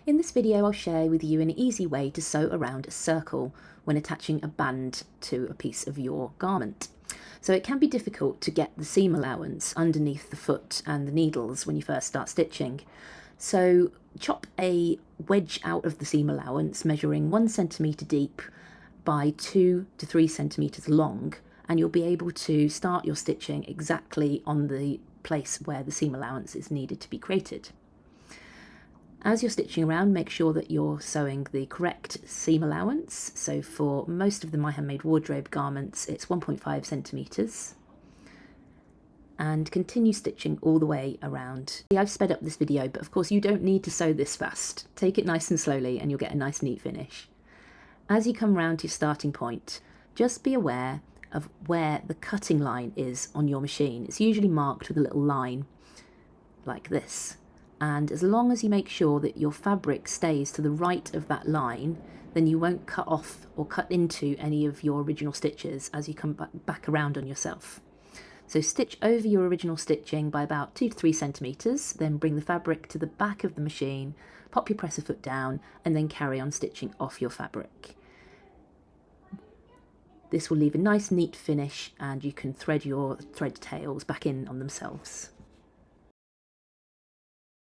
In this video I'll share with you an easy way to sew around a circle when attaching a band to a piece of your garment. So it can be difficult to get the seam allowance underneath the foot and the needles when you first start stitching. So chop a wedge out of the seam allowance measuring 1 centimetre deep by 2 to 3 centimetres long, and you'll be able to start your stitching exactly on the place where the seam allowance is needed to be created. As you're stitching around, make sure that you're sewing the correct seam allowance. So for most of the My Handmade Wardrobe garments, it's 1.5 centimetres. And continue stitching all the way around. I've sped up this video, but of course you don't need to sew this fast. Take it nice and slowly and you'll get a nice neat finish. As you come round to your starting point, just be aware of where the cutting line is on your machine. It's usually marked with a little line like this. And as long as you make sure that your fabric stays to the right of that line, then you won't cut off or cut into any of your original stitches as you come back around on yourself. So stitch over your original stitching by about 2 to 3 centimetres, then bring the fabric to the back of the machine, pop your presser foot down, and then carry on stitching off your fabric. This will leave a nice neat finish and you can thread your thread tails back in on themselves.